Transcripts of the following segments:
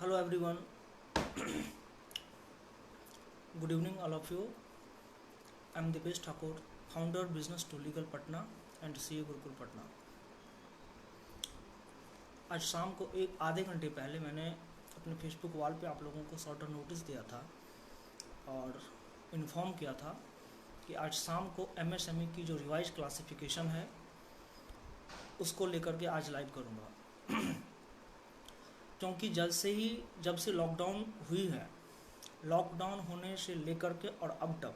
Hello everyone. Good evening all of you. I am Dipesh Thakur, founder Business to Legal Patna and CA Gurukul Patna. आज शाम को एक आधे घंटे पहले मैंने अपने फेसबुक वॉल पे आप लोगों को शॉर्ट नोटिस दिया था और इन्फॉर्म किया था कि आज शाम को MSME की जो रिवाइज क्लासिफिकेशन है उसको लेकर के आज लाइव करूँगा। क्योंकि जब से लॉकडाउन हुई है, लॉकडाउन होने से लेकर के और अब तक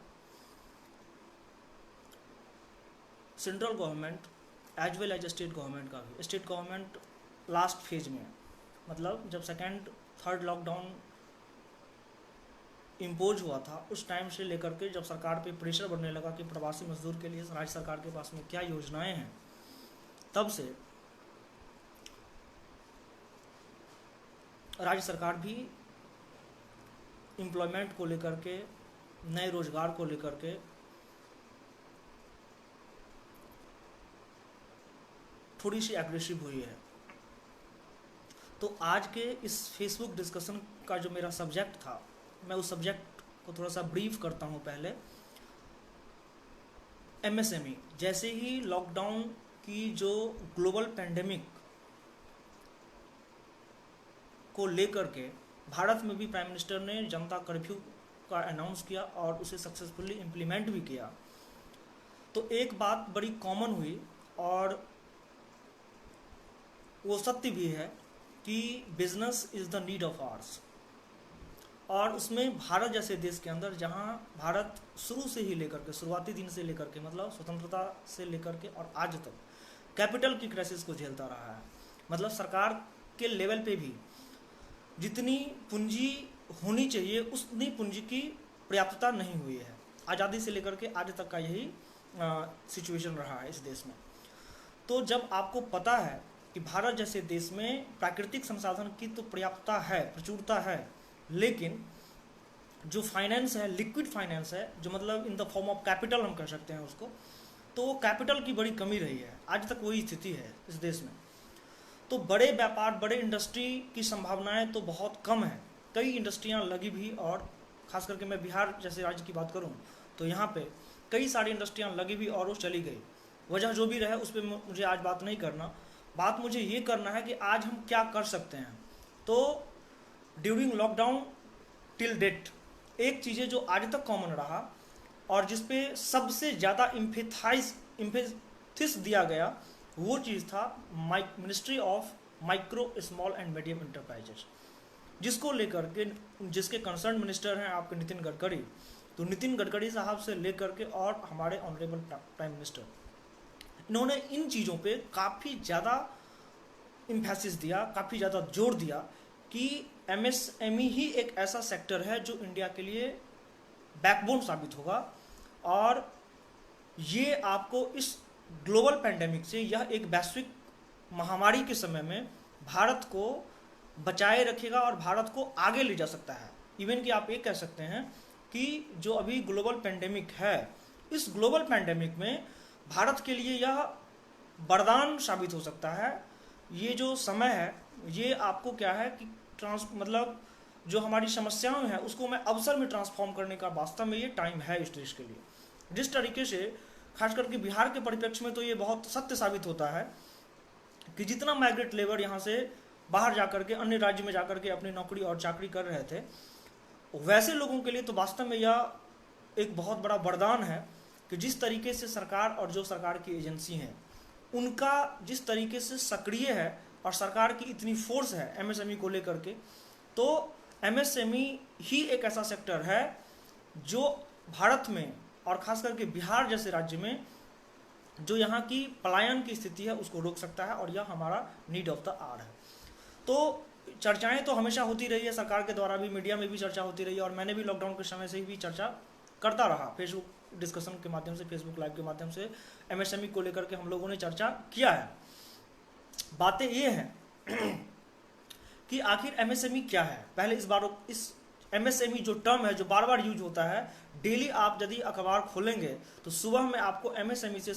central government as well as state government का भी, स्टेट गवर्नमेंट लास्ट फेज में है। मतलब जब सेकेंड थर्ड लॉकडाउन इम्पोज हुआ था उस टाइम से लेकर के जब सरकार पे प्रेशर बढ़ने लगा कि प्रवासी मजदूर के लिए राज्य सरकार के पास में क्या योजनाएं हैं, तब से राज्य सरकार भी एम्प्लॉयमेंट को लेकर के, नए रोजगार को लेकर के थोड़ी सी एग्रेसिव हुई है। तो आज के इस फेसबुक डिस्कशन का जो मेरा सब्जेक्ट था, मैं उस सब्जेक्ट को थोड़ा सा ब्रीफ करता हूं। पहले MSME, जैसे ही लॉकडाउन की जो ग्लोबल पैंडेमिक को लेकर के भारत में भी प्राइम मिनिस्टर ने जनता कर्फ्यू का अनाउंस किया और उसे सक्सेसफुली इम्प्लीमेंट भी किया, तो एक बात बड़ी कॉमन हुई और वो सत्य भी है कि business is the need of hours. और उसमें भारत जैसे देश के अंदर, जहां भारत शुरू से ही लेकर के, शुरुआती दिन से लेकर के, मतलब स्वतंत्रता से लेकर के और आज तक कैपिटल की क्राइसिस को झेलता रहा है। मतलब सरकार के लेवल पे भी जितनी पूंजी होनी चाहिए उतनी पूंजी की पर्याप्तता नहीं हुई है। आज़ादी से लेकर के आज तक का यही सिचुएशन रहा है इस देश में। तो जब आपको पता है कि भारत जैसे देश में प्राकृतिक संसाधन की तो पर्याप्तता है, प्रचुरता है, लेकिन जो फाइनेंस है, लिक्विड फाइनेंस है, जो मतलब in the form of capital हम कह सकते हैं उसको, तो वो कैपिटल की बड़ी कमी रही है। आज तक वही स्थिति है इस देश में। तो बड़े व्यापार, बड़े इंडस्ट्री की संभावनाएं तो बहुत कम है। कई इंडस्ट्रियां लगी भी, और खास करके मैं बिहार जैसे राज्य की बात करूं तो यहाँ पे कई सारी इंडस्ट्रियां लगी भी और वो चली गई। वजह जो भी रहे उस पर मुझे आज बात नहीं करना। बात मुझे ये करना है कि आज हम क्या कर सकते हैं। तो ड्यूरिंग लॉकडाउन टिल डेट एक चीज़ें जो आज तक कॉमन रहा और जिसपे सबसे ज़्यादा इम्फेसिस दिया गया, वो चीज़ था ministry of micro small and medium enterprises, जिसको लेकर के जिसके कंसर्न मिनिस्टर हैं आपके नितिन गडकरी। तो नितिन गडकरी साहब से लेकर के और हमारे ऑनरेबल प्राइम मिनिस्टर, इन्होंने इन चीज़ों पे काफ़ी ज़्यादा इम्फेसिस दिया, काफ़ी ज़्यादा जोर दिया कि MSME ही एक ऐसा सेक्टर है जो इंडिया के लिए बैकबोन साबित होगा और ये आपको इस ग्लोबल पैंडेमिक से, यह एक वैश्विक महामारी के समय में भारत को बचाए रखेगा और भारत को आगे ले जा सकता है। इवन कि आप ये कह सकते हैं कि जो अभी ग्लोबल पैंडेमिक है, इस ग्लोबल पैंडेमिक में भारत के लिए यह वरदान साबित हो सकता है। ये जो समय है, ये आपको क्या है कि मतलब जो हमारी समस्याएं हैं उसको मैं अवसर में ट्रांसफॉर्म करने का वास्तव में ये टाइम है इस देश के लिए। जिस तरीके से खास करके बिहार के परिप्रेक्ष्य में तो ये बहुत सत्य साबित होता है कि जितना माइग्रेट लेबर यहाँ से बाहर जाकर के, अन्य राज्य में जाकर के अपनी नौकरी और चाकरी कर रहे थे, वैसे लोगों के लिए तो वास्तव में यह एक बहुत बड़ा वरदान है कि जिस तरीके से सरकार और जो सरकार की एजेंसी हैं उनका जिस तरीके से सक्रिय है और सरकार की इतनी फोर्स है MSME को लेकर के, तो MSME ही एक ऐसा सेक्टर है जो भारत में और खास करके बिहार जैसे राज्य में जो यहाँ की पलायन की स्थिति है उसको रोक सकता है, और यह हमारा नीड ऑफ द आवर है। तो चर्चाएं तो हमेशा होती रही है, सरकार के द्वारा भी, मीडिया में भी चर्चा होती रही है, और मैंने भी लॉकडाउन के समय से भी चर्चा करता रहा। फेसबुक डिस्कशन के माध्यम से, फेसबुक लाइव के माध्यम से MSME को लेकर के हम लोगों ने चर्चा किया है। बातें ये हैं कि आखिर MSME क्या है। पहले इस MSME जो टर्म है, जो बार बार यूज होता है, डेली आप यदि अखबार खोलेंगे तो सुबह में आपको MSME से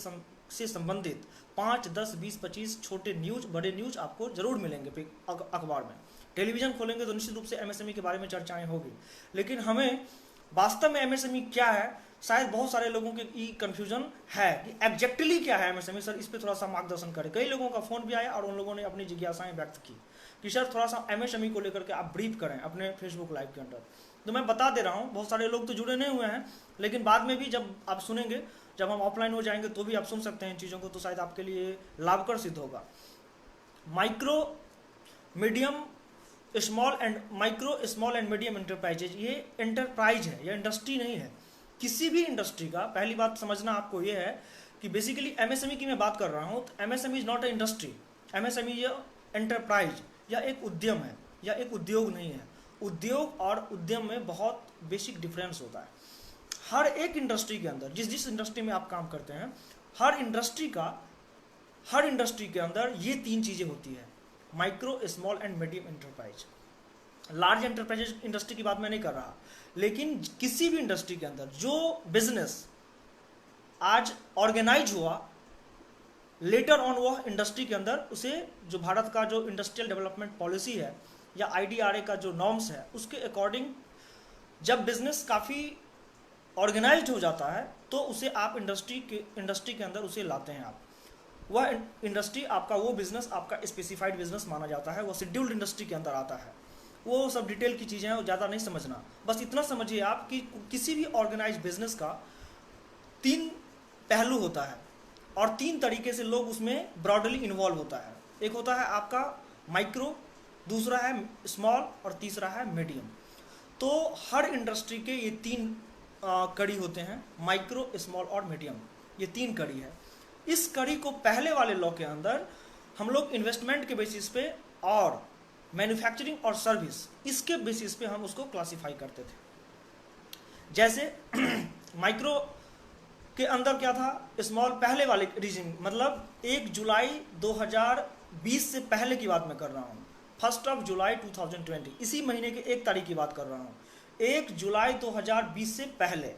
से संबंधित 5, 10, 20, 25 छोटे न्यूज, बड़े न्यूज आपको जरूर मिलेंगे अखबार में। टेलीविज़न खोलेंगे तो निश्चित रूप से एमएसएमई के बारे में चर्चाएं होगी, लेकिन हमें वास्तव में एमएसएमई क्या है, शायद बहुत सारे लोगों के ये कन्फ्यूजन है कि एग्जैक्टली क्या है एमएसएमई। सर इस पर थोड़ा सा मार्गदर्शन करें। कई लोगों का फ़ोन भी आया और उन लोगों ने अपनी जिज्ञासाएं व्यक्त की कि सर थोड़ा सा एमएसएमई को लेकर के आप ब्रीफ करें अपने फेसबुक लाइव के अंदर। तो मैं बता दे रहा हूँ, बहुत सारे लोग तो जुड़े नहीं हुए हैं, लेकिन बाद में भी जब आप सुनेंगे, जब हम ऑफलाइन हो जाएंगे तो भी आप सुन सकते हैं इन चीज़ों को, तो शायद आपके लिए लाभकर सिद्ध होगा। Micro medium small and medium enterprises, ये एंटरप्राइज है, ये इंडस्ट्री नहीं है। किसी भी इंडस्ट्री का पहली बात समझना आपको ये है कि बेसिकली एमएसएमई की मैं बात कर रहा हूँ, तो MSME is not a industry. MSME ये एंटरप्राइज या एक उद्यम है या एक उद्योग नहीं है। उद्योग और उद्यम में बहुत बेसिक डिफरेंस होता है। हर एक इंडस्ट्री के अंदर, जिस जिस इंडस्ट्री में आप काम करते हैं, हर इंडस्ट्री के अंदर ये 3 चीज़ें होती है, micro, small and medium enterprise. Large enterprise industry की बात मैं नहीं कर रहा, लेकिन किसी भी इंडस्ट्री के अंदर जो बिजनेस आज ऑर्गेनाइज हुआ, लेटर ऑन वह इंडस्ट्री के अंदर उसे, जो भारत का जो इंडस्ट्रियल डेवलपमेंट पॉलिसी है या आईडीआरए का जो नॉर्म्स है, उसके अकॉर्डिंग जब बिजनेस काफ़ी ऑर्गेनाइज्ड हो जाता है तो उसे आप इंडस्ट्री के अंदर उसे लाते हैं आप। वह इंडस्ट्री आपका, वो बिजनेस आपका स्पेसिफाइड बिजनेस माना जाता है, वो शेड्यूल्ड इंडस्ट्री के अंदर आता है। वो सब डिटेल की चीज़ें हैं, वो ज़्यादा नहीं समझना, बस इतना समझिए आप कि किसी भी ऑर्गेनाइज बिजनेस का 3 पहलू होता है और 3 तरीके से लोग उसमें ब्रॉडली इन्वॉल्व होता है। एक होता है आपका माइक्रो, दूसरा है स्मॉल और तीसरा है मीडियम। तो हर इंडस्ट्री के ये 3 कड़ी होते हैं, माइक्रो, स्मॉल और मीडियम, ये 3 कड़ी है। इस कड़ी को पहले वाले लॉ के अंदर हम लोग इन्वेस्टमेंट के बेसिस पे और मैन्युफैक्चरिंग और सर्विस, इसके बेसिस पे हम उसको क्लासिफाई करते थे। जैसे माइक्रो के अंदर क्या था, स्मॉल पहले वाले रीजन, मतलब 1 जुलाई 2020 से पहले की बात मैं कर रहा हूँ, 1 जुलाई 2020, इसी महीने के 1 तारीख की बात कर रहा हूँ। 1 जुलाई 2020 से पहले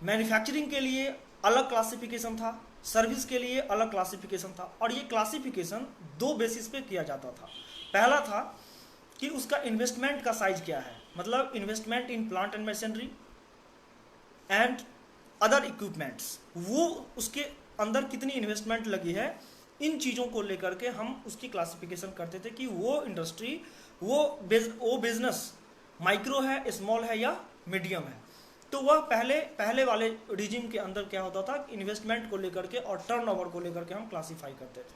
मैन्युफैक्चरिंग के लिए अलग क्लासिफिकेशन था, सर्विस के लिए अलग क्लासिफिकेशन था, और ये क्लासिफिकेशन 2 बेसिस पे किया जाता था। पहला था कि उसका इन्वेस्टमेंट का साइज क्या है, मतलब investment in plant and machinery and other equipments, वो उसके अंदर कितनी इन्वेस्टमेंट लगी है, इन चीज़ों को लेकर के हम उसकी क्लासिफिकेशन करते थे कि वो इंडस्ट्री, वो बिजनेस माइक्रो है, स्मॉल है या मीडियम है। तो वह पहले वाले रिजिम के अंदर क्या होता था, इन्वेस्टमेंट को लेकर के और टर्नओवर को लेकर के हम क्लासीफाई करते थे।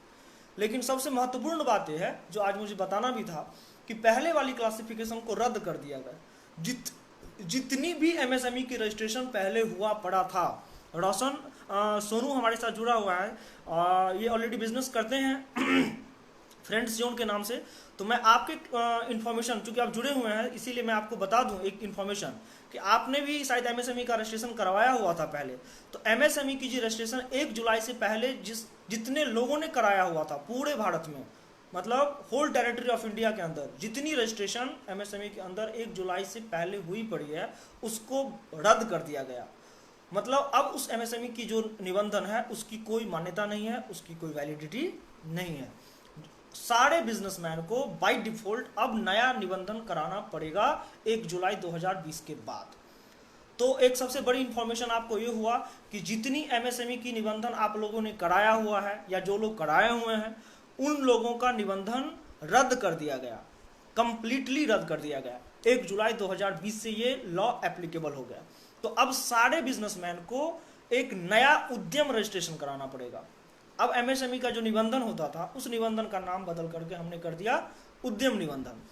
लेकिन सबसे महत्वपूर्ण बात यह है, जो आज मुझे बताना भी था, कि पहले वाली क्लासिफिकेशन को रद्द कर दिया गया। जितनी भी एमएसएमई की रजिस्ट्रेशन पहले हुआ पड़ा था, रोशन सोनू हमारे साथ जुड़ा हुआ है, ये ऑलरेडी बिजनेस करते हैं फ्रेंड्स जोन के नाम से। तो मैं आपके इन्फॉर्मेशन, चूंकि आप जुड़े हुए हैं इसीलिए मैं आपको बता दूं एक इन्फॉर्मेशन कि आपने भी शायद एमएसएमई का रजिस्ट्रेशन करवाया हुआ था पहले। तो एमएसएमई की जी रजिस्ट्रेशन 1 जुलाई से पहले जितने लोगों ने कराया हुआ था पूरे भारत में, मतलब होल टेरिटरी ऑफ इंडिया के अंदर जितनी रजिस्ट्रेशन एमएसएमई के अंदर 1 जुलाई से पहले हुई पड़ी है, उसको रद्द कर दिया गया। मतलब अब उस एमएसएमई की जो निबंधन है उसकी कोई मान्यता नहीं है, उसकी कोई वैलिडिटी नहीं है। सारे बिजनेसमैन को बाय डिफॉल्ट अब नया निबंधन कराना पड़ेगा 1 जुलाई 2020 के बाद। तो एक सबसे बड़ी इंफॉर्मेशन आपको ये हुआ कि जितनी एमएसएमई की निबंधन आप लोगों ने कराया हुआ है या जो लोग कराए हुए हैं, उन लोगों का निबंधन रद्द कर दिया गया, कंप्लीटली रद्द कर दिया गया। 1 जुलाई 2020 से ये लॉ एप्लीकेबल हो गया। तो अब सारे बिजनेसमैन को एक नया उद्यम रजिस्ट्रेशन कराना पड़ेगा। अब एमएसएमई का जो निबंधन होता था, उस निबंधन का नाम बदल करके हमने कर दिया उद्यम निबंधन।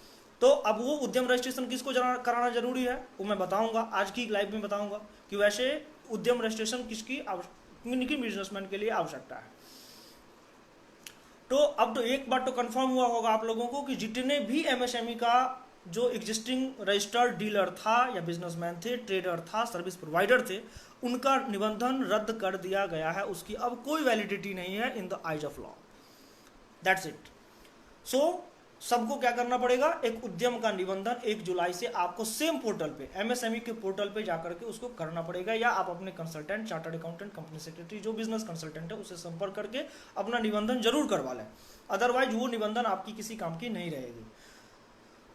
तो अब वो उद्यम रजिस्ट्रेशन किसको कराना जरूरी है वो मैं बताऊंगा, आज की लाइव में बताऊंगा कि वैसे उद्यम रजिस्ट्रेशन किन बिजनेसमैन के लिए आवश्यकता है। तो अब तो एक बात तो कंफर्म हुआ होगा आप लोगों को कि जितने भी एमएसएमई का जो एग्जिस्टिंग रजिस्टर्ड डीलर था या बिजनेसमैन थे, ट्रेडर था, सर्विस प्रोवाइडर थे, उनका निबंधन रद्द कर दिया गया है। उसकी अब कोई वैलिडिटी नहीं है in the eyes of law. That's it. So सबको क्या करना पड़ेगा, एक उद्यम का निबंधन 1 जुलाई से आपको सेम पोर्टल पे, एमएसएमई के पोर्टल पे जाकर के उसको करना पड़ेगा, या आप अपने consultant, chartered accountant, company secretary, जो बिजनेस कंसल्टेंट है उससे संपर्क करके अपना निबंधन जरूर करवा लें, अदरवाइज वो निबंधन आपकी किसी काम की नहीं रहेगी।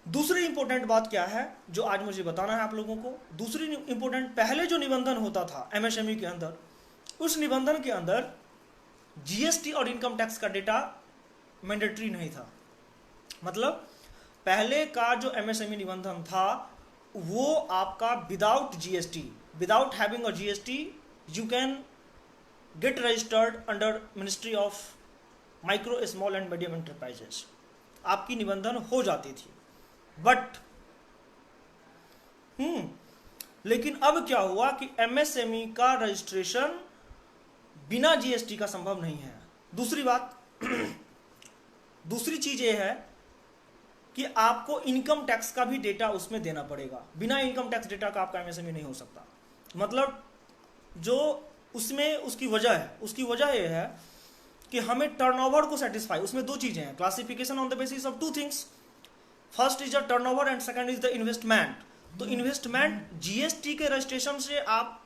दूसरी इंपॉर्टेंट बात क्या है जो आज मुझे बताना है आप लोगों को, दूसरी इंपॉर्टेंट, पहले जो निबंधन होता था एमएसएमई के अंदर, उस निबंधन के अंदर जीएसटी और इनकम टैक्स का डेटा मैंडेटरी नहीं था। मतलब पहले का जो एमएसएमई निबंधन था वो आपका without GST, without having a GST you can get registered under ministry of micro small and medium enterprises, आपकी निबंधन हो जाती थी। बट लेकिन अब क्या हुआ कि एमएसएमई का रजिस्ट्रेशन बिना जीएसटी का संभव नहीं है। दूसरी बात दूसरी चीज ये है कि आपको इनकम टैक्स का भी डेटा उसमें देना पड़ेगा, बिना इनकम टैक्स डेटा का आपका एमएसएमई नहीं हो सकता। मतलब जो उसमें उसकी वजह यह है कि हमें टर्नओवर को सेटिस्फाई, उसमें दो चीजें हैं, classification on the basis of 2 things, first is the turnover and second is the investment. तो इन्वेस्टमेंट जीएसटी के रजिस्ट्रेशन से आप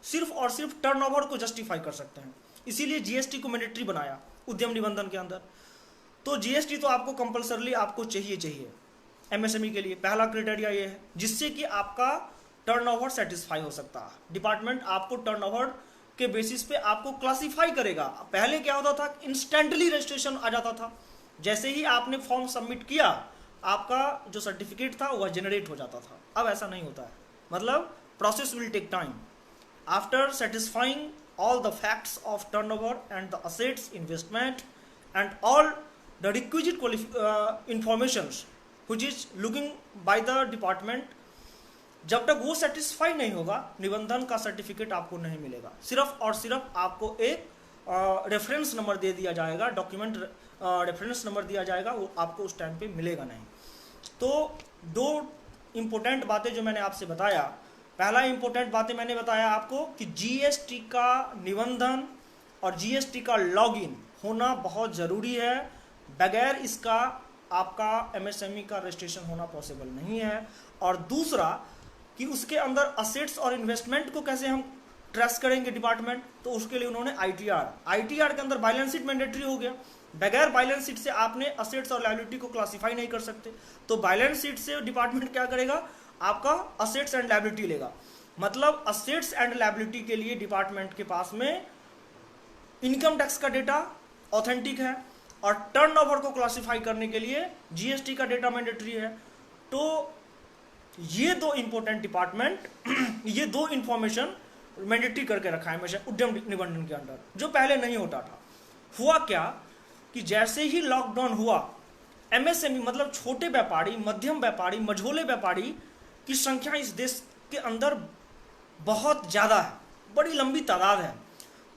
सिर्फ और सिर्फ टर्नओवर को जस्टिफाई कर सकते हैं, इसीलिए जीएसटी को मैंडेटरी बनाया उद्यम निबंधन के अंदर। तो जीएसटी तो आपको कंपलसरली आपको चाहिए एमएसएमई के लिए, पहला क्राइटेरिया ये है, जिससे कि आपका टर्नओवर सेटिस्फाई हो सकता है। डिपार्टमेंट आपको टर्नओवर के बेसिस पे आपको क्लासिफाई करेगा। पहले क्या होता था, इंस्टेंटली रजिस्ट्रेशन आ जाता था, जैसे ही आपने फॉर्म सबमिट किया आपका जो सर्टिफिकेट था वह जनरेट हो जाता था। अब ऐसा नहीं होता है, मतलब process will take time. After satisfying all the facts of turnover and the assets, investment and all the requisite informations which is looking by the department, जब तक वो सेटिस्फाई नहीं होगा निबंधन का सर्टिफिकेट आपको नहीं मिलेगा। सिर्फ और सिर्फ आपको एक रेफरेंस नंबर दे दिया जाएगा, डॉक्यूमेंट रेफरेंस नंबर दिया जाएगा, वो आपको उस टाइम पे मिलेगा नहीं। तो दो इम्पोर्टेंट बातें जो मैंने आपसे बताया, पहला इंपॉर्टेंट बातें मैंने बताया आपको कि जीएसटी का निबंधन और जीएसटी का लॉगिन होना बहुत ज़रूरी है, बगैर इसका आपका एमएसएमई का रजिस्ट्रेशन होना पॉसिबल नहीं है। और दूसरा कि उसके अंदर असेट्स और इन्वेस्टमेंट को कैसे हम ट्रेस करेंगे डिपार्टमेंट, तो उसके लिए उन्होंने आईटीआर के अंदर बैलेंस शीट मैंडेटरी हो गया। बगैर बैलेंस शीट से आपने असेट्स और लायबिलिटी को क्लासिफाई नहीं कर सकते, तो बैलेंस शीट से डिपार्टमेंट क्या करेगा, आपका असेट्स एंड लायबिलिटी लेगा। मतलब असेट्स एंड लायबिलिटी के लिए डिपार्टमेंट के पास में इनकम टैक्स का डेटा ऑथेंटिक है और टर्नओवर को क्लासिफाई करने के लिए जीएसटी का डेटा मैंडेटरी है। तो ये दो इंपॉर्टेंट डिपार्टमेंट ये दो इंफॉर्मेशन मैंडेटरी करके रखा है हमेशा उद्यम निबंधन के अंदर, जो पहले नहीं होता था। हुआ क्या कि जैसे ही लॉकडाउन हुआ, एमएसएमई मतलब छोटे व्यापारी, मध्यम व्यापारी, मझोले व्यापारी की संख्या इस देश के अंदर बहुत ज़्यादा है, बड़ी लंबी तादाद है।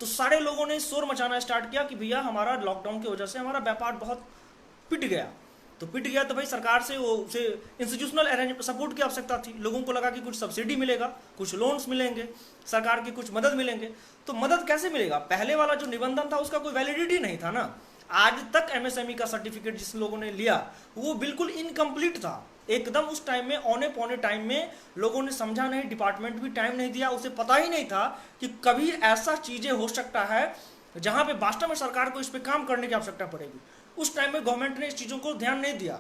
तो सारे लोगों ने शोर मचाना स्टार्ट किया कि भैया हमारा लॉकडाउन की वजह से हमारा व्यापार बहुत पिट गया। तो पिट गया तो भाई सरकार से उसे इंस्टीट्यूशनल अरेंजमेंट सपोर्ट की आवश्यकता थी। लोगों को लगा कि कुछ सब्सिडी मिलेगा, कुछ लोन्स मिलेंगे, सरकार की कुछ मदद मिलेंगे। तो मदद कैसे मिलेगा, पहले वाला जो निबंधन था उसका कोई वैलिडिटी नहीं था ना। आज तक एमएसएमई का सर्टिफिकेट जिस लोगों ने लिया वो बिल्कुल इनकम्प्लीट था एकदम। उस टाइम में औने पौने टाइम में लोगों ने समझा नहीं, डिपार्टमेंट भी टाइम नहीं दिया, उसे पता ही नहीं था कि कभी ऐसा चीजें हो सकता है जहां पे वास्तव में सरकार को इस पे काम करने की आवश्यकता पड़ेगी। उस टाइम में गवर्नमेंट ने इस चीजों को ध्यान नहीं दिया,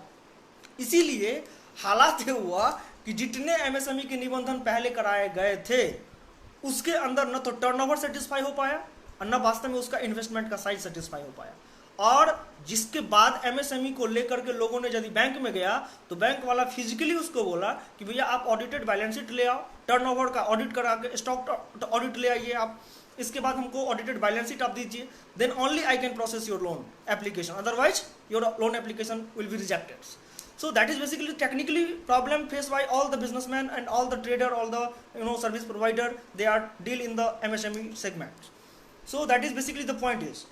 इसीलिए हालात ये हुआ कि जितने एमएसएमई के निबंधन पहले कराए गए थे उसके अंदर न तो टर्नओवर सेटिस्फाई हो पाया और न वास्तव में उसका इन्वेस्टमेंट का साइज सेटिस्फाई हो पाया। और जिसके बाद एमएसएमई को लेकर के लोगों ने यदि बैंक में गया तो बैंक वाला फिजिकली उसको बोला कि भैया आप ऑडिटेड बैलेंस शीट ले आओ, टर्नओवर का ऑडिट करा के स्टॉक ऑडिट ले आइए आप, इसके बाद हमको ऑडिटेड बैलेंस शीट आप दीजिए, then only I can process your loan application, otherwise your loan application will be rejected. So that is basically technically problem faced by all the businessmen and all the trader, all the service provider, they are deal in the MSME segment. So that is basically the point is.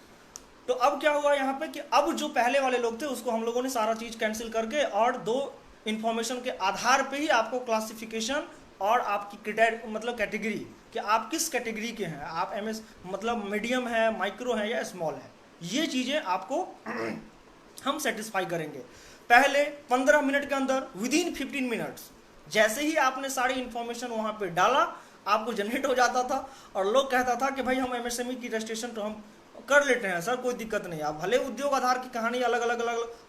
तो अब क्या हुआ यहाँ पे कि अब जो पहले वाले लोग थे उसको हम लोगों ने सारा चीज कैंसिल करके और दो इंफॉर्मेशन के आधार पे ही आपको क्लासिफिकेशन और आपकी मतलब कैटेगरी कि आप किस कैटेगरी के हैं, आप एमएस मतलब मीडियम है, माइक्रो है या स्मॉल है, ये चीजें आपको हम सेटिस्फाई करेंगे। पहले 15 मिनट के अंदर विदिन 15 मिनट्स जैसे ही आपने सारी इंफॉर्मेशन वहाँ पे डाला आपको जनरेट हो जाता था और लोग कहता था कि भाई हम एमएसएमई की रजिस्ट्रेशन तो हम कर लेते हैं सर, कोई दिक्कत नहीं। आप भले उद्योग आधार की कहानी अलग अलग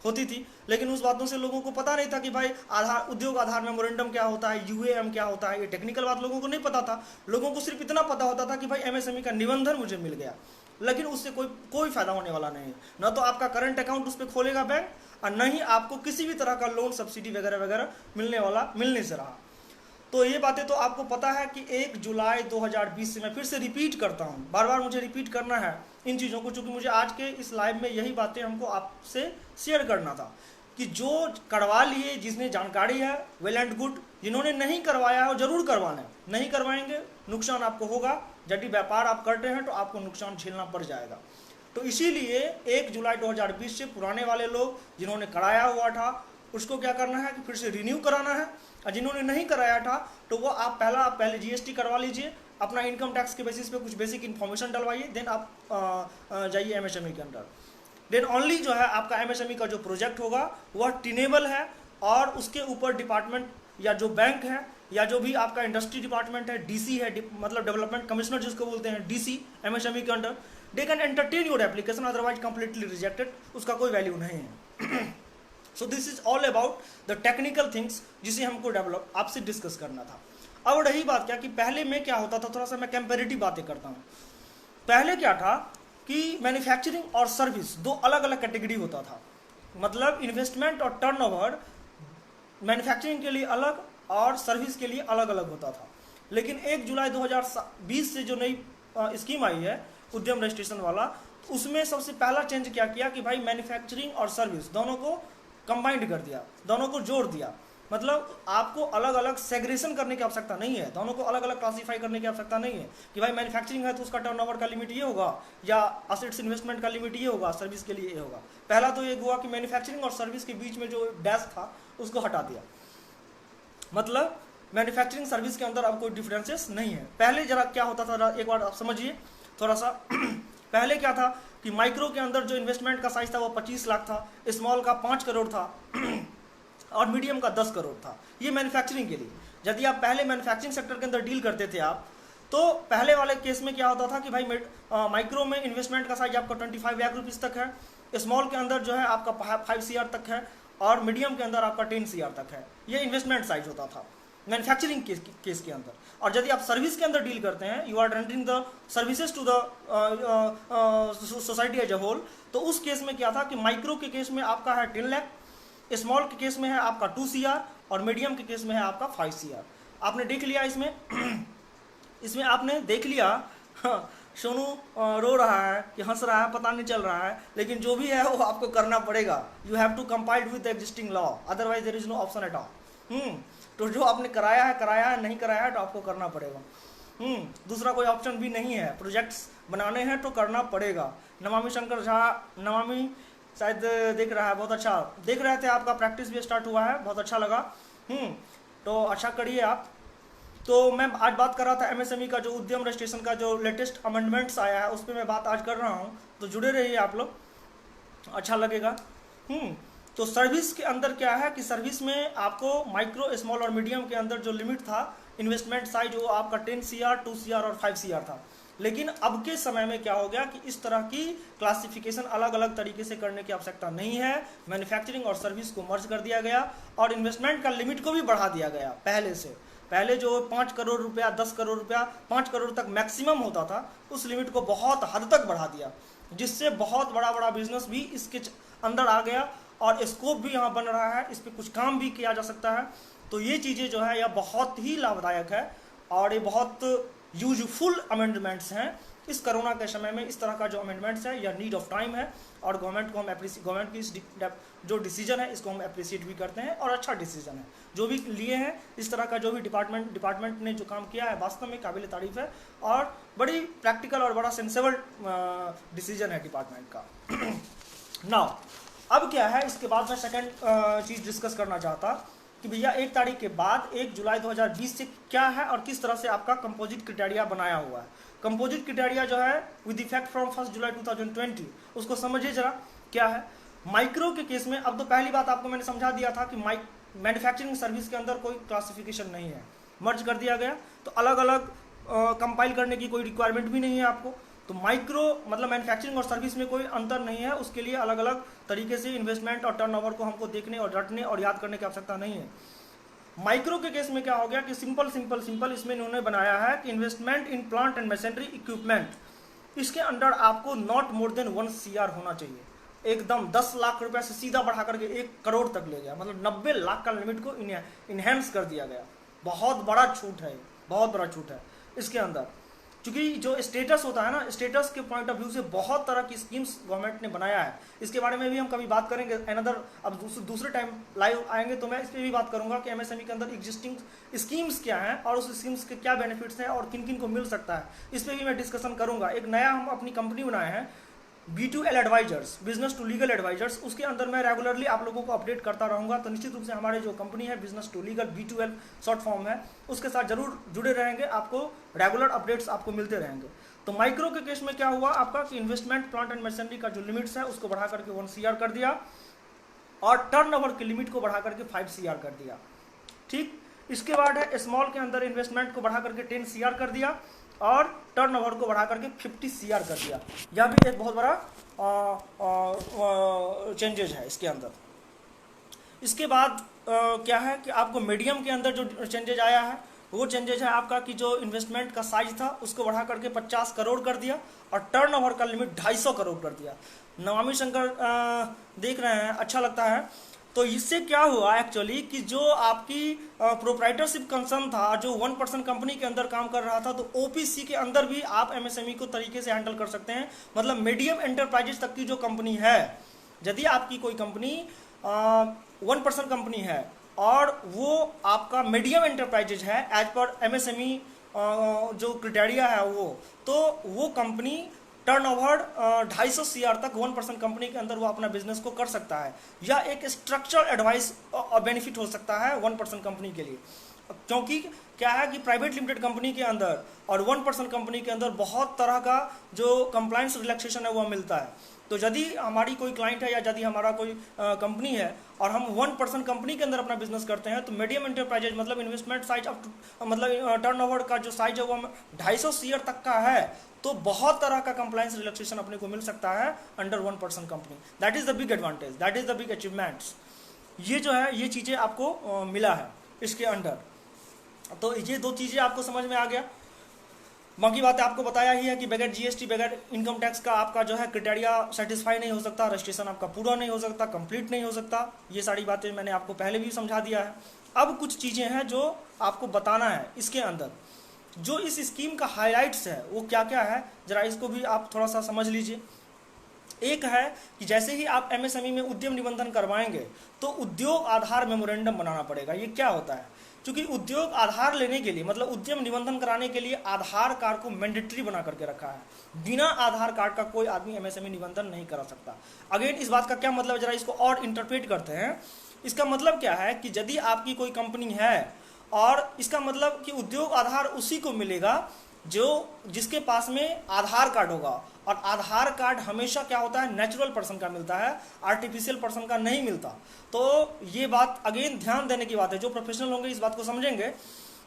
होती थी, लेकिन उस बातों से लोगों को पता नहीं था कि भाई आधार उद्योग आधार मेमोरेंडम क्या होता है, यूएएम क्या होता है, ये टेक्निकल बात लोगों को नहीं पता था। लोगों को सिर्फ इतना पता होता था कि भाई एमएसएमई का निबंधन मुझे मिल गया, लेकिन उससे कोई फायदा होने वाला नहीं है। न तो आपका करंट अकाउंट उस पर खोलेगा बैंक और न ही आपको किसी भी तरह का लोन सब्सिडी वगैरह वगैरह मिलने से रहा। तो ये बातें तो आपको पता है कि 1 जुलाई 2020 से, मैं फिर से रिपीट करता हूँ, बार बार मुझे रिपीट करना है इन चीज़ों को, चूँकि मुझे आज के इस लाइव में यही बातें हमको आपसे शेयर करना था कि जो करवा लिए, जिसने जानकारी है वेल एंड गुड, जिन्होंने नहीं करवाया है वो जरूर करवाना है। नहीं करवाएंगे नुकसान आपको होगा, यदि व्यापार आप करते हैं तो आपको नुकसान झेलना पड़ जाएगा। तो इसीलिए 1 जुलाई 2020 से पुराने वाले लोग जिन्होंने कराया हुआ था उसको क्या करना है कि फिर से रिन्यू कराना है, और जिन्होंने नहीं कराया था तो वो आप पहले जीएसटी करवा लीजिए, अपना इनकम टैक्स के बेसिस पे कुछ बेसिक इन्फॉर्मेशन डलवाइए, देन आप जाइए एमएसएमई के अंदर। देन ओनली जो है आपका एमएसएमई का जो प्रोजेक्ट होगा वह टिनेबल है, और उसके ऊपर डिपार्टमेंट या जो बैंक है या जो भी आपका इंडस्ट्री डिपार्टमेंट है, डीसी है, मतलब डेवलपमेंट कमिश्नर जिसको बोलते हैं, डीसी एमएसएमई के under, they can entertain your application, otherwise completely rejected, उसका कोई वैल्यू नहीं है। So this is all about the technical things जिसे हमको डेवलप आपसे डिस्कस करना था। अब रही बात क्या कि पहले में क्या होता था, थोड़ा सा मैं कंपैरेटिव बातें करता हूँ। पहले क्या था कि मैन्युफैक्चरिंग और सर्विस दो अलग अलग कैटेगरी होता था, मतलब इन्वेस्टमेंट और टर्नओवर मैन्युफैक्चरिंग के लिए अलग और सर्विस के लिए अलग अलग होता था। लेकिन 1 जुलाई 2020 से जो नई स्कीम आई है उद्यम रजिस्ट्रेशन वाला, उसमें सबसे पहला चेंज क्या किया कि भाई मैन्युफैक्चरिंग और सर्विस दोनों को कंबाइंड कर दिया, दोनों को जोड़ दिया। मतलब आपको अलग अलग सेग्रेशन करने की आवश्यकता नहीं है, दोनों को अलग अलग क्लासीफाई करने की आवश्यकता नहीं है कि भाई मैन्युफैक्चरिंग है तो उसका टर्नओवर का लिमिट ये होगा या असेट्स इन्वेस्टमेंट का लिमिट ये होगा, सर्विस के लिए ये होगा। पहला तो ये हुआ कि मैन्युफैक्चरिंग और सर्विस के बीच में जो डैश था उसको हटा दिया, मतलब मैन्युफैक्चरिंग सर्विस के अंदर अब कोई डिफरेंसेस नहीं है। पहले जरा क्या होता था, एक बार आप समझिए थोड़ा सा। पहले क्या था कि माइक्रो के अंदर जो इन्वेस्टमेंट का साइज था वो 25 लाख था, स्मॉल का 5 करोड़ था और मीडियम का 10 करोड़ था। ये मैन्युफैक्चरिंग के लिए, यदि आप पहले मैन्युफैक्चरिंग सेक्टर के अंदर डील करते थे आप, तो पहले वाले केस में क्या होता था कि भाई माइक्रो में इन्वेस्टमेंट का साइज आपका 25 लाख रुपीज़ तक है, स्मॉल के अंदर जो है आपका 5 CR तक है और मीडियम के अंदर आपका 10 CR तक है। ये इन्वेस्टमेंट साइज होता था मैन्युफैक्चरिंग केस के अंदर। और यदि आप सर्विस के अंदर डील करते हैं, you are rendering the services to the society as a whole, तो उस केस में क्या था कि माइक्रो के केस में आपका है 10 लाख, स्मॉल के केस में है आपका 2 CR और मीडियम के केस में है आपका 5 CR। आपने देख लिया इसमें आपने देख लिया। सोनू रो रहा है कि हंस रहा है, पता नहीं चल रहा है, लेकिन जो भी है वो आपको करना पड़ेगा। You have to compile with the existing law, otherwise there is no option at all. तो जो आपने कराया है, नहीं कराया है तो आपको करना पड़ेगा। दूसरा कोई ऑप्शन भी नहीं है, प्रोजेक्ट्स बनाने हैं तो करना पड़ेगा। नमामि शंकर झा, नमामि शायद देख रहा है, बहुत अच्छा देख रहे थे, आपका प्रैक्टिस भी स्टार्ट हुआ है, बहुत अच्छा लगा। तो अच्छा करिए आप। तो मैं आज बात कर रहा था एमएसएमई का जो उद्यम रजिस्ट्रेशन का जो लेटेस्ट अमेंडमेंट्स आया है उस पर मैं बात आज कर रहा हूँ, तो जुड़े रहिए आप लोग, अच्छा लगेगा। तो सर्विस के अंदर क्या है कि सर्विस में आपको माइक्रो, स्मॉल और मीडियम के अंदर जो लिमिट था इन्वेस्टमेंट साइज वो आपका 10 CR, 2 CR और 5 CR था। लेकिन अब के समय में क्या हो गया कि इस तरह की क्लासिफिकेशन अलग अलग तरीके से करने की आवश्यकता नहीं है। मैन्युफैक्चरिंग और सर्विस को मर्ज कर दिया गया और इन्वेस्टमेंट का लिमिट को भी बढ़ा दिया गया। पहले जो 5 करोड़ रुपया, 10 करोड़ रुपया, 5 करोड़ तक मैक्सिमम होता था, उस लिमिट को बहुत हद तक बढ़ा दिया, जिससे बहुत बड़ा बिजनेस भी इसके अंदर आ गया और स्कोप भी यहाँ बन रहा है, इस पर कुछ काम भी किया जा सकता है। तो ये चीज़ें जो है यह बहुत ही लाभदायक है और ये बहुत यूजफुल अमेंडमेंट्स हैं। इस कोरोना के समय में इस तरह का जो अमेंडमेंट्स है यह नीड ऑफ टाइम है और गवर्नमेंट की इस जो डिसीजन है इसको हम अप्रिशिएट भी करते हैं और अच्छा डिसीजन है जो भी लिए हैं। इस तरह का जो भी डिपार्टमेंट ने जो काम किया है वास्तव में काबिल तारीफ है और बड़ी प्रैक्टिकल और बड़ा सेंसेबल डिसीजन है डिपार्टमेंट का। नाउ अब क्या है, इसके बाद मैं सेकंड चीज़ डिस्कस करना चाहता कि भैया 1 तारीख के बाद 1 जुलाई 2020 से क्या है और किस तरह से आपका कंपोजिट क्राइटेरिया बनाया हुआ है। कंपोजिट क्राइटेरिया जो है विद इफेक्ट फ्रॉम 1 जुलाई 2020, उसको समझिए जरा क्या है। माइक्रो के केस में अब तो पहली बात आपको मैंने समझा दिया था कि मैन्युफैक्चरिंग सर्विस के अंदर कोई क्लासिफिकेशन नहीं है, मर्ज कर दिया गया, तो अलग अलग कंपाइल करने की कोई रिक्वायरमेंट भी नहीं है आपको। तो माइक्रो मतलब मैन्युफैक्चरिंग और सर्विस में कोई अंतर नहीं है, उसके लिए अलग अलग तरीके से इन्वेस्टमेंट और टर्नओवर को हमको देखने और रटने और याद करने की आवश्यकता नहीं है। माइक्रो के केस में क्या हो गया कि सिंपल इसमें इन्होंने बनाया है कि investment in plant and machinery equipment, इसके अंडर आपको नॉट मोर देन 1 CR होना चाहिए। एकदम 10 लाख रुपए से सीधा बढ़ा करके 1 करोड़ तक ले गया, मतलब 90 लाख का लिमिट को इनहेंस कर दिया गया। बहुत बड़ा छूट है, बहुत बड़ा छूट है इसके अंदर, क्योंकि जो स्टेटस होता है ना, स्टेटस के पॉइंट ऑफ व्यू से बहुत तरह की स्कीम्स गवर्नमेंट ने बनाया है। इसके बारे में भी हम कभी बात करेंगे अनदर, अब दूसरे टाइम लाइव आएंगे तो मैं इस पर भी बात करूंगा कि एमएसएमई के अंदर एग्जिस्टिंग स्कीम्स क्या हैं और उस स्कीम्स के क्या बेनिफिट्स हैं और किन किन को मिल सकता है, इस पर भी मैं डिस्कशन करूंगा। एक नया हम अपनी कंपनी बनाए हैं B2L advisors, business to legal advisors, उसके अंदर मैं रेगुलरली आप लोगों को अपडेट करता रहूंगा। तो निश्चित रूप से हमारे जो कंपनी है business to legal B2L short form है, उसके साथ जरूर जुड़े रहेंगे, आपको रेगुलर अपडेट्स आपको मिलते रहेंगे। तो माइक्रो के केस में क्या हुआ आपका कि इन्वेस्टमेंट प्लांट एंड मशीनरी का जो लिमिट्स है उसको बढ़ा करके 1 CR कर दिया और टर्नओवर की लिमिट को बढ़ा करके 5 CR कर दिया। ठीक, इसके बाद है स्मॉल के अंदर इन्वेस्टमेंट को बढ़ा करके 10 CR कर दिया और टर्नओवर को बढ़ा करके 50 CR कर दिया। यह भी एक बहुत बड़ा चेंजेज है इसके अंदर। इसके बाद क्या है कि आपको मीडियम के अंदर जो चेंजेज आया है वो चेंजेज है आपका कि जो इन्वेस्टमेंट का साइज था उसको बढ़ा करके 50 करोड़ कर दिया और टर्नओवर का लिमिट 250 करोड़ कर दिया। नमामि शंकर देख रहे हैं, अच्छा लगता है। तो इससे क्या हुआ एक्चुअली कि जो आपकी प्रोप्राइटरशिप कंसर्न था, जो 1% कंपनी के अंदर काम कर रहा था, तो ओपीसी के अंदर भी आप एमएसएमई को तरीके से हैंडल कर सकते हैं। मतलब मीडियम एंटरप्राइजेस तक की जो कंपनी है, यदि आपकी कोई कंपनी 1% कंपनी है और वो आपका मीडियम एंटरप्राइजेज है एज पर एमएसएमई जो क्राइटेरिया है वो कंपनी टर्नओवर 250 CR तक 1% कंपनी के अंदर वो अपना बिजनेस को कर सकता है। या एक स्ट्रक्चरल एडवाइस और बेनिफिट हो सकता है 1% कंपनी के लिए, क्योंकि क्या है कि प्राइवेट लिमिटेड कंपनी के अंदर और 1% कंपनी के अंदर बहुत तरह का जो कंप्लायंस रिलैक्सेशन है वो मिलता है। तो यदि हमारी कोई क्लाइंट है या यदि हमारा कोई कंपनी है और हम 1% कंपनी के अंदर अपना बिजनेस करते हैं, तो मीडियम एंटरप्राइजेज मतलब इन्वेस्टमेंट साइज मतलब टर्नओवर का जो साइज है वो 250 CR तक का है, तो बहुत तरह का कंप्लायंस रिलैक्सेशन अपने को मिल सकता है under 1% company. That is the big advantage, that is the big achievements. ये जो है ये चीज़ें आपको मिला है इसके अंडर। तो ये 2 चीज़ें आपको समझ में आ गया। बाकी बातें आपको बताया ही है कि बगैर जीएसटी बगैर इनकम टैक्स का आपका जो है क्राइटेरिया सेटिस्फाई नहीं हो सकता, रजिस्ट्रेशन आपका पूरा नहीं हो सकता, कंप्लीट नहीं हो सकता। ये सारी बातें मैंने आपको पहले भी समझा दिया है। अब कुछ चीज़ें हैं जो आपको बताना है इसके अंदर, जो इस स्कीम का हाईलाइट्स है वो क्या क्या है, जरा इसको भी आप थोड़ा सा समझ लीजिए। एक है कि जैसे ही आप एमएसएमई में उद्यम निबंधन करवाएंगे तो उद्योग आधार मेमोरेंडम बनाना पड़ेगा। ये क्या होता है? क्योंकि उद्योग आधार लेने के लिए मतलब उद्यम निबंधन कराने के लिए आधार कार्ड को मैंडेटरी बना करके रखा है। बिना आधार कार्ड का कोई आदमी एमएसएमई निबंधन नहीं करा सकता। अगेन इस बात का क्या मतलब है, जरा इसको और इंटरप्रेट करते हैं। इसका मतलब क्या है कि यदि आपकी कोई कंपनी है और इसका मतलब कि उद्योग आधार उसी को मिलेगा जो जिसके पास में आधार कार्ड होगा, और आधार कार्ड हमेशा क्या होता है, नेचुरल पर्सन का मिलता है, आर्टिफिशियल पर्सन का नहीं मिलता। तो ये बात अगेन ध्यान देने की बात है। जो प्रोफेशनल होंगे इस बात को समझेंगे,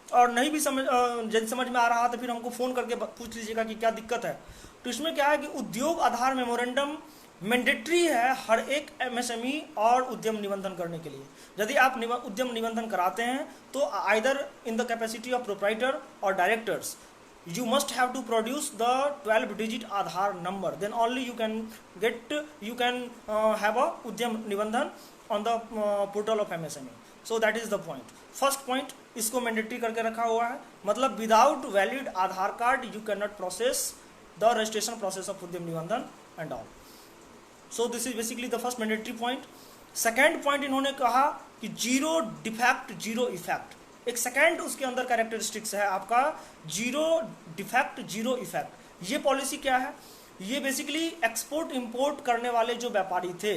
और नहीं भी यदि समझ में आ रहा तो फिर हमको फ़ोन करके पूछ लीजिएगा कि क्या दिक्कत है। तो इसमें क्या है कि उद्योग आधार मेमोरेंडम मैंडेटरी है हर एक एमएसएमई और उद्यम निबंधन करने के लिए। यदि आप उद्यम निबंधन कराते हैं तो either in the capacity of proprietor और directors you must have to produce the 12-digit Aadhaar number, then only you can have a Udyam Nibandhan on the portal of MSME. So that is the point. First point, इसको mandatory करके रखा हुआ है, मतलब without valid Aadhaar card you cannot process the registration process of Udyam Nibandhan and all. So this is basically the first mandatory point. Second point इन्होंने कहा कि zero defect zero effect। एक सेकेंड उसके अंदर कैरेक्टरिस्टिक्स है आपका zero defect zero effect. ये policy क्या है? ये बेसिकली एक्सपोर्ट इंपोर्ट करने वाले जो व्यापारी थे,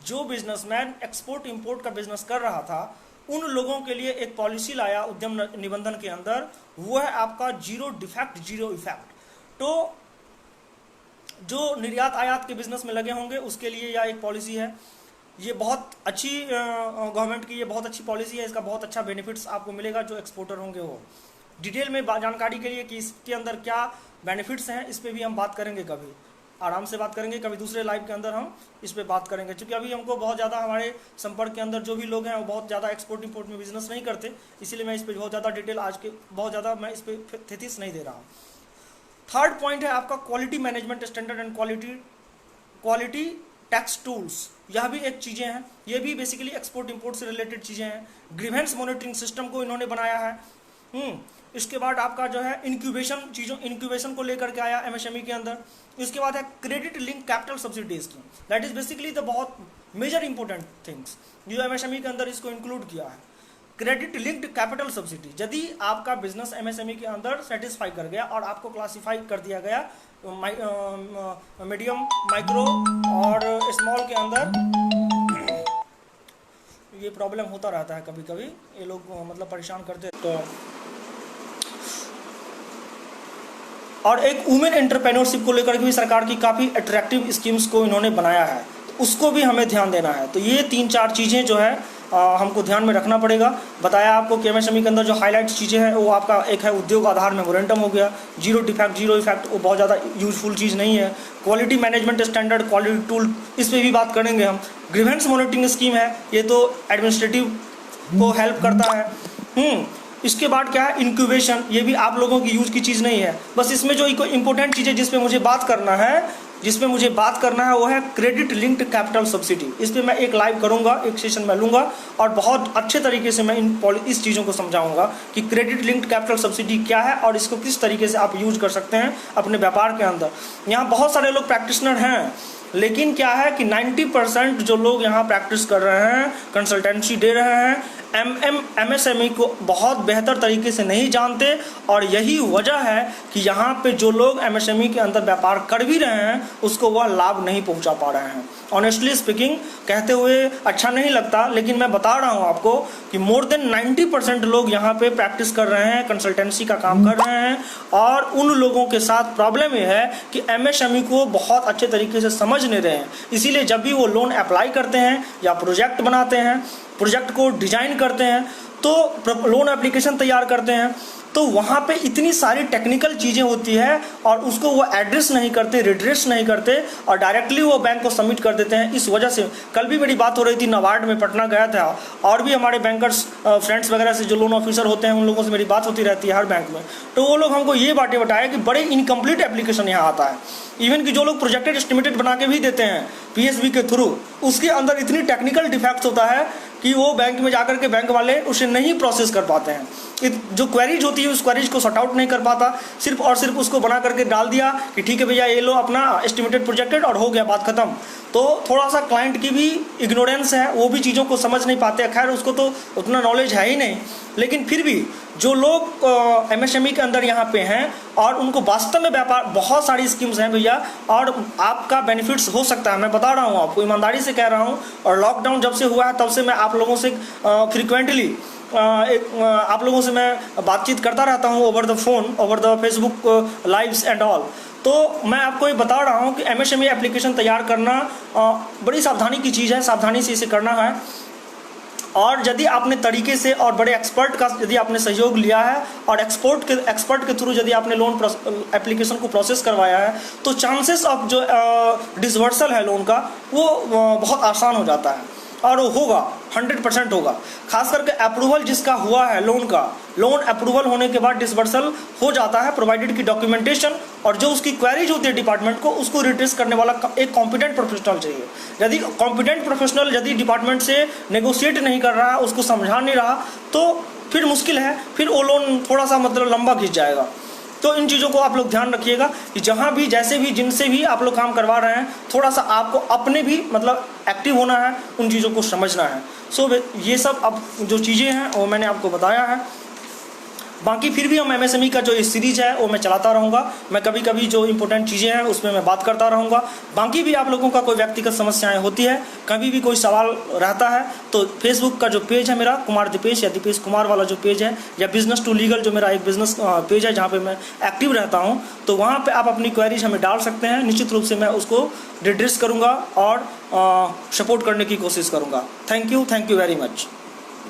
जो बिजनेसमैन एक्सपोर्ट इंपोर्ट का बिजनेस कर रहा था, उन लोगों के लिए एक पॉलिसी लाया उद्यम निबंधन के अंदर, वो है आपका जीरो डिफेक्ट जीरो इफेक्ट। तो जो निर्यात आयात के बिजनेस में लगे होंगे उसके लिए यह एक पॉलिसी है। ये बहुत अच्छी गवर्नमेंट की ये बहुत अच्छी पॉलिसी है, इसका बहुत अच्छा बेनिफिट्स आपको मिलेगा जो एक्सपोर्टर होंगे वो। डिटेल में जानकारी के लिए कि इसके अंदर क्या बेनिफिट्स हैं इस पर भी हम बात करेंगे, कभी आराम से बात करेंगे, कभी दूसरे लाइव के अंदर हम इस पर बात करेंगे। क्योंकि अभी हमको बहुत ज़्यादा हमारे संपर्क के अंदर जो भी लोग हैं वो बहुत ज़्यादा एक्सपोर्ट इंपोर्ट में बिजनेस नहीं करते, इसीलिए मैं इस पर बहुत ज़्यादा डिटेल आज के बहुत ज़्यादा मैं इस पर थेसिस नहीं दे रहा हूँ। थर्ड पॉइंट है आपका quality management standard and quality tax tools. यह भी एक चीज़ें हैं, ये भी बेसिकली एक्सपोर्ट इंपोर्ट से रिलेटेड चीज़ें हैं। ग्रीवेंस मॉनिटरिंग सिस्टम को इन्होंने बनाया है। इसके बाद आपका जो है इंक्यूबेशन को लेकर के आया एमएसएमई के अंदर। इसके बाद है credit link capital subsidy scheme, that is basically the बहुत मेजर इंपॉर्टेंट थिंग्स जो एमएसएमई के अंदर इसको इंक्लूड किया है। क्रेडिट लिंक्ड कैपिटल सब्सिडी, यदि आपका बिजनेस एमएसएमई के अंदर सेटिस्फाई कर गया और आपको क्लासिफाई कर दिया गया मीडियम, माइक्रो और स्मॉल के अंदर, ये प्रॉब्लम होता रहता है कभी कभी, ये लोग मतलब परेशान करते तो। और एक वुमेन एंटरप्रेन्योरशिप को लेकर के भी सरकार की काफ़ी अट्रैक्टिव स्कीम्स को इन्होंने बनाया है, तो उसको भी हमें ध्यान देना है। तो ये 3-4 चीज़ें जो है हमको ध्यान में रखना पड़ेगा। बताया आपको कि एमएसएमई के अंदर जो हाईलाइट चीज़ें हैं वो आपका एक है उद्योग आधार मेमोरेंडम हो गया, जीरो डिफेक्ट जीरो इफेक्ट, वो बहुत ज़्यादा यूजफुल चीज़ नहीं है। Quality management standard, quality tool, इस पर भी बात करेंगे हम। ग्रीवेंस मॉनिटरिंग स्कीम है, ये तो एडमिनिस्ट्रेटिव को हेल्प करता है। इसके बाद क्या है इंक्यूबेशन, ये भी आप लोगों की यूज की चीज़ नहीं है। बस इसमें जो इंपॉर्टेंट चीज़ें जिसपे मुझे बात करना है वो है क्रेडिट लिंक्ड कैपिटल सब्सिडी। इस पर मैं एक लाइव करूंगा, एक सेशन में लूंगा और बहुत अच्छे तरीके से मैं इस चीज़ों को समझाऊंगा कि क्रेडिट लिंक्ड कैपिटल सब्सिडी क्या है और इसको किस तरीके से आप यूज कर सकते हैं अपने व्यापार के अंदर। यहाँ बहुत सारे लोग प्रैक्टिशनर हैं, लेकिन क्या है कि 90% जो लोग यहाँ प्रैक्टिस कर रहे हैं, कंसल्टेंसी दे रहे हैं, एमएसएमई को बहुत बेहतर तरीके से नहीं जानते। और यही वजह है कि यहाँ पे जो लोग एमएसएमई के अंदर व्यापार कर भी रहे हैं उसको वह लाभ नहीं पहुँचा पा रहे हैं। ऑनेस्टली स्पीकिंग कहते हुए अच्छा नहीं लगता, लेकिन मैं बता रहा हूँ आपको कि मोर देन 90% लोग यहाँ पे प्रैक्टिस कर रहे हैं, कंसल्टेंसी का काम कर रहे हैं। और उन लोगों के साथ प्रॉब्लम ये है कि एमएसएमई को बहुत अच्छे तरीके से समझ नहीं रहे हैं। इसीलिए जब भी वो लोन अप्लाई करते हैं या प्रोजेक्ट बनाते हैं, प्रोजेक्ट को डिजाइन करते हैं, तो लोन एप्लीकेशन तैयार करते हैं, तो वहाँ पे इतनी सारी टेक्निकल चीज़ें होती है और उसको वो एड्रेस नहीं करते, रिड्रेस नहीं करते और डायरेक्टली वो बैंक को सबमिट कर देते हैं। इस वजह से कल भी मेरी बात हो रही थी, नाबार्ड में पटना गया था और भी हमारे बैंकर्स फ्रेंड्स वगैरह से जो लोन ऑफिसर होते हैं उन लोगों से मेरी बात होती रहती है हर बैंक में। तो वो लोग हमको ये बातें बताया कि बड़े इनकम्प्लीट एप्लीकेशन यहाँ आता है। इवन कि जो लोग प्रोजेक्टेड एस्टिमेटेड बना के भी देते हैं पीएसबी के थ्रू, उसके अंदर इतनी टेक्निकल डिफेक्ट्स होता है कि वो बैंक में जाकर के बैंक वाले उसे नहीं प्रोसेस कर पाते हैं। जो क्वेरीज होती है उस क्वेरीज को सॉर्ट आउट नहीं कर पाता, सिर्फ और सिर्फ उसको बना करके डाल दिया कि ठीक है भैया ये लो अपना एस्टिमेटेड प्रोजेक्टेड और हो गया, बात खत्म। तो थोड़ा सा क्लाइंट की भी इग्नोरेंस है, वो भी चीज़ों को समझ नहीं पाते। खैर उसको तो उतना नॉलेज है ही नहीं, लेकिन फिर भी जो लोग एमएसएमई के अंदर यहाँ पे हैं और उनको वास्तव में व्यापार, बहुत सारी स्कीम्स हैं भैया और आपका बेनिफिट्स हो सकता है। मैं बता रहा हूँ आपको, ईमानदारी से कह रहा हूँ। और लॉकडाउन जब से हुआ है तब से मैं आप लोगों से फ्रिक्वेंटली आप लोगों से मैं बातचीत करता रहता हूँ over the phone, over the Facebook lives and all. तो मैं आपको ये बता रहा हूँ कि एमएसएमई एप्लीकेशन तैयार करना बड़ी सावधानी की चीज़ है, सावधानी से इसे करना है। और यदि आपने तरीके से और बड़े एक्सपर्ट का यदि आपने सहयोग लिया है और एक्सपर्ट के थ्रू यदि आपने लोन एप्लीकेशन को प्रोसेस करवाया है, तो चांसेस ऑफ जो डिसवर्सल है लोन का वो बहुत आसान हो जाता है और वो होगा, 100% होगा। खास करके अप्रूवल जिसका हुआ है लोन का, लोन अप्रूवल होने के बाद डिसबर्सल हो जाता है, प्रोवाइडेड की डॉक्यूमेंटेशन और जो उसकी क्वेरीज होती है डिपार्टमेंट को, उसको रिट्रेस करने वाला एक कॉम्पिटेंट प्रोफेशनल चाहिए। यदि कॉम्पिटेंट प्रोफेशनल यदि डिपार्टमेंट से नेगोशिएट नहीं कर रहा है, उसको समझा नहीं रहा, तो फिर मुश्किल है, फिर वो लोन थोड़ा सा मतलब लंबा खिंच जाएगा। तो इन चीज़ों को आप लोग ध्यान रखिएगा कि जहाँ भी जैसे भी जिनसे भी आप लोग काम करवा रहे हैं, थोड़ा सा आपको अपने भी मतलब एक्टिव होना है, उन चीज़ों को समझना है। सो ये सब अब जो चीज़ें हैं वो मैंने आपको बताया है। बाकी फिर भी हम MSME का जो ये सीरीज है वो मैं चलाता रहूँगा। मैं कभी कभी जो इंपॉर्टेंट चीज़ें हैं उसमें मैं बात करता रहूँगा। बाकी भी आप लोगों का कोई व्यक्तिगत समस्याएं होती है, कभी भी कोई सवाल रहता है, तो फेसबुक का जो पेज है मेरा कुमार दीपेश या दीपेश कुमार वाला जो पेज है, या बिजनेस टू लीगल जो मेरा एक बिजनेस पेज है जहाँ पे मैं एक्टिव रहता हूँ, तो वहाँ पे आप अपनी क्वेरीज हमें डाल सकते हैं। निश्चित रूप से मैं उसको रिड्रेस करूँगा और सपोर्ट करने की कोशिश करूँगा। Thank you very much.